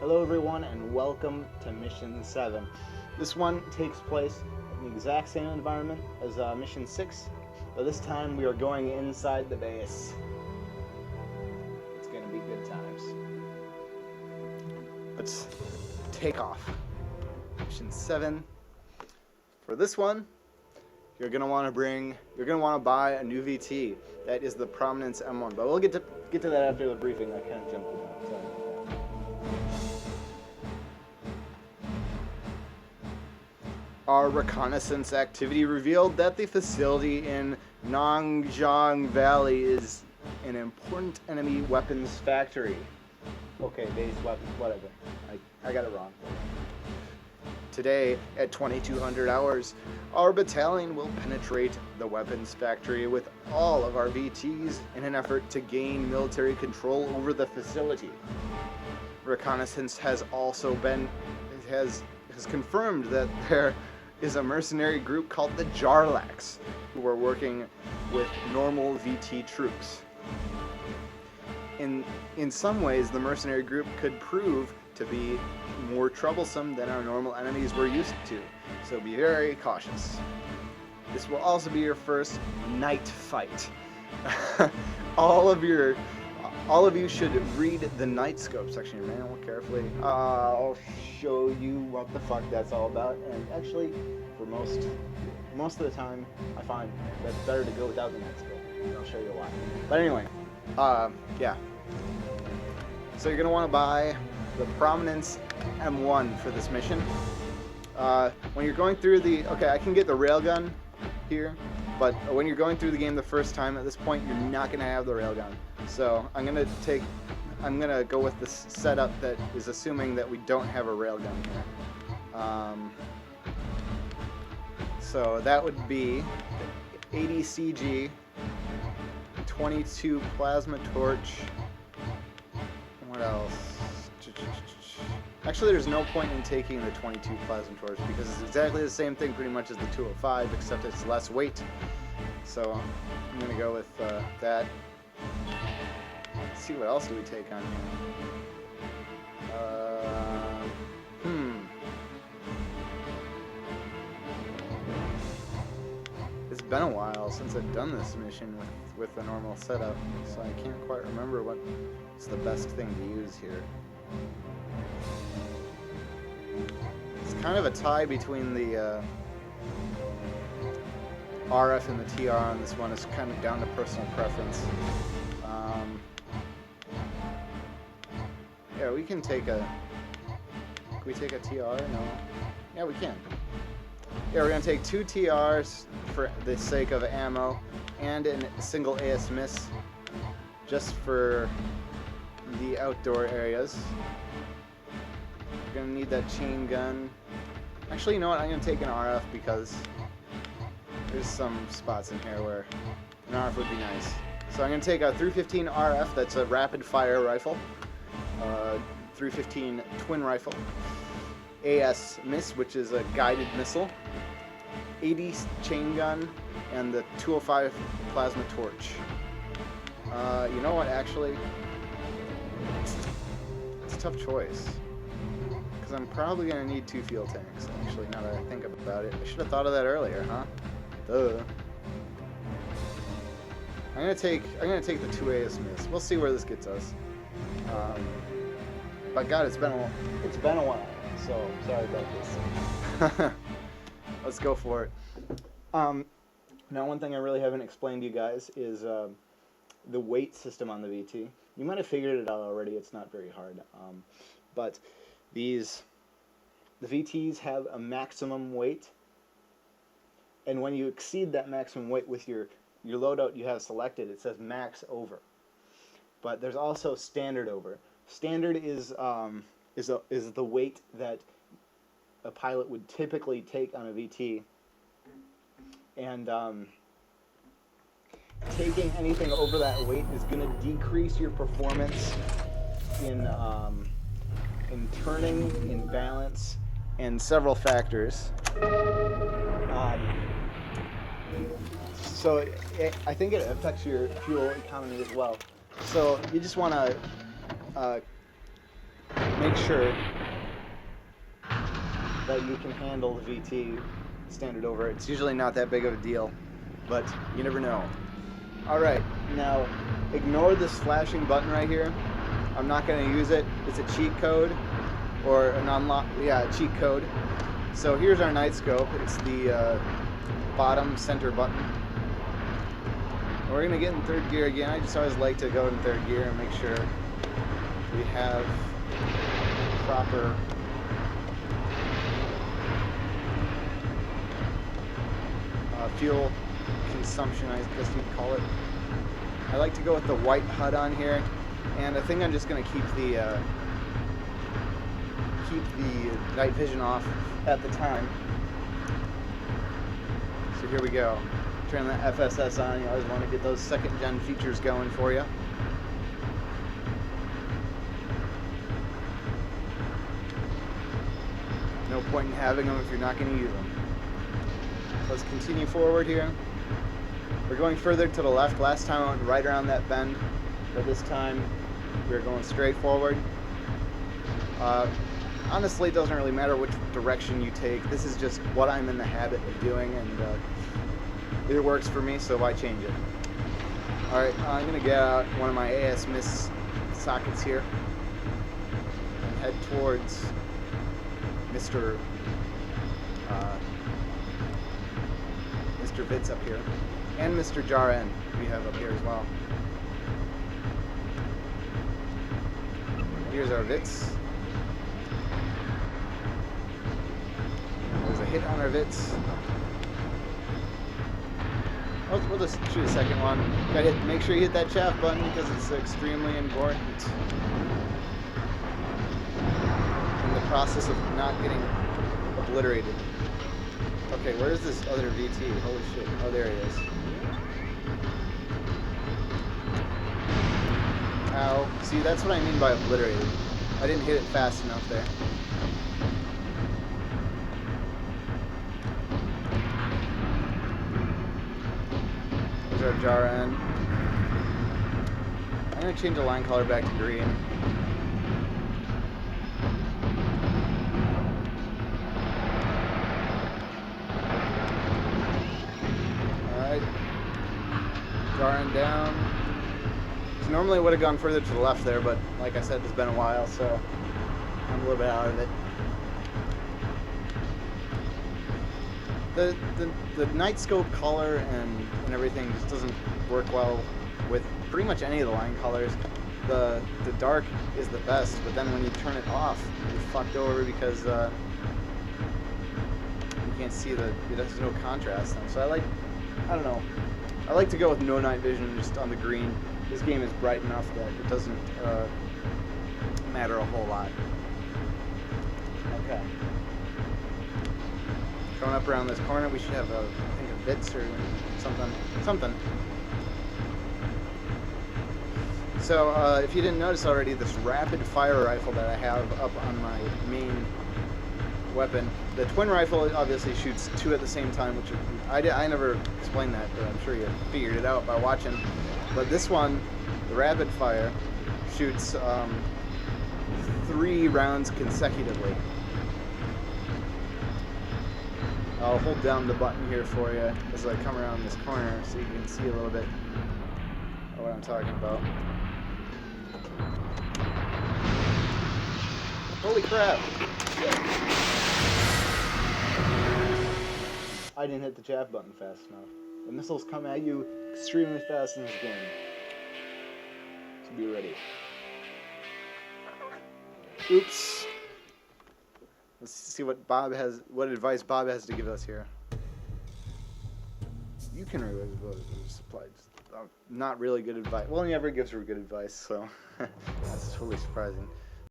Hello everyone and welcome to Mission 7. This one takes place in the exact same environment as Mission 6, but this time we are going inside the base. It's gonna be good times. Let's take off. Mission 7. For this one, you're gonna want to buy a new VT. That is the Prominence M1, but we'll get to that after the briefing. I kind of jumped the gun. Sorry. Our reconnaissance activity revealed that the facility in Nongjiang Valley is an important enemy weapons factory. Okay, base weapons, whatever. I got it wrong. Today, at 2200 hours, our battalion will penetrate the weapons factory with all of our VTs in an effort to gain military control over the facility. Reconnaissance has also has confirmed that there is a mercenary group called the Jarlax, who are working with normal VT troops. In some ways, the mercenary group could prove to be more troublesome than our normal enemies we're used to, so be very cautious. This will also be your first night fight. all of you should read the night scope section of your manual carefully. I'll show you what the fuck that's all about, and actually, for most of the time, I find that it's better to go without the night scope, and I'll show you why. But anyway, yeah. So you're gonna want to buy the Prominence M1 for this mission. When you're going through okay, I can get the railgun here, but when you're going through the game the first time, at this point, you're not gonna have the railgun. So I'm gonna go with this setup that is assuming that we don't have a railgun here. So that would be 80 CG, 22 plasma torch. What else? Actually, there's no point in taking the 22 plasma torch because it's exactly the same thing pretty much as the 205, except it's less weight. So I'm gonna go with that. Let's see, what else do we take on here? It's been a while since I've done this mission with the normal setup, so I can't quite remember what's the best thing to use here. It's kind of a tie between the RF and the TR on this one. It's kind of down to personal preference. Yeah, we can take a... Can we take a TR? No. Yeah, we can. Yeah, we're going to take 2 TRs for the sake of ammo and a single AS miss just for the outdoor areas. We're going to need that chain gun. Actually, you know what? I'm going to take an RF because there's some spots in here where an RF would be nice. So I'm going to take a 315 RF, that's a rapid fire rifle. 315 twin rifle. AS miss, which is a guided missile. 80 chain gun, and the 205 plasma torch. You know what, actually? It's a tough choice. Because I'm probably going to need 2 fuel tanks, actually, now that I think about it. I should have thought of that earlier, huh? Duh. I'm gonna take the 2 AS miss. We'll see where this gets us. But God, it's been a while, so sorry about this. Let's go for it. Now, one thing I really haven't explained to you guys is the weight system on the VT. You might have figured it out already. It's not very hard, but the VTs have a maximum weight, and when you exceed that maximum weight with your loadout you have selected, it says max over. But there's also standard over. Standard is the weight that a pilot would typically take on a VT, and taking anything over that weight is going to decrease your performance in turning, in balance, and several factors. So I think it affects your fuel economy as well. So you just want to make sure that you can handle the VT standard over. It's usually not that big of a deal, but you never know. Alright, now ignore this flashing button right here. I'm not going to use it. It's a cheat code, or an unlock, yeah, a cheat code. So here's our night scope. It's the bottom center button. And we're going to get in third gear again. I just always like to go in third gear and make sure we have proper fuel consumption, I guess you'd call it. I like to go with the white HUD on here, and I think I'm just going to keep the night vision off at the time. So here we go. Turn the FSS on. You always want to get those second gen features going for you. No point in having them if you're not going to use them. Let's continue forward here. We're going further to the left. Last time I went right around that bend, but this time we're going straight forward. Honestly, it doesn't really matter which direction you take. This is just what I'm in the habit of doing, and it works for me, so why change it? Alright, I'm going to get out one of my AS-MIS sockets here and head towards Mr. Vitz up here, and Mr. Jaren we have up here as well. Here's our Vitz. There's a hit on our Vitz. We'll just shoot a second one. Make sure you hit that chaff button because it's extremely important in the process of not getting obliterated. Okay, where's this other VT? Holy shit. Oh, there he is. Ow. See, that's what I mean by obliterated. I didn't hit it fast enough there. There's our Jaren. I'm going to change the line color back to green. Jaren down. So normally I would have gone further to the left there, but like I said, it's been a while, so I'm a little bit out of it. The night scope color and everything just doesn't work well with pretty much any of the line colors. The dark is the best, but then when you turn it off, you're fucked over because you can't see there's no contrast. So I don't know. I like to go with no night vision just on the green. This game is bright enough that it doesn't matter a whole lot. Okay. Coming up around this corner, we should have I think a Vitz or something. So if you didn't notice already, this rapid fire rifle that I have up on my main weapon, the twin rifle obviously shoots two at the same time, which I never explained that, but I'm sure you figured it out by watching. But this one, the rapid fire, shoots 3 rounds consecutively. I'll hold down the button here for you as I come around this corner so you can see a little bit of what I'm talking about. Holy crap! I didn't hit the chaff button fast enough. The missiles come at you extremely fast in this game. So be ready. Oops. Let's see what advice Bob has to give us here. You can reload supplies. Not really good advice. Well, he never gives her good advice, so that's totally surprising.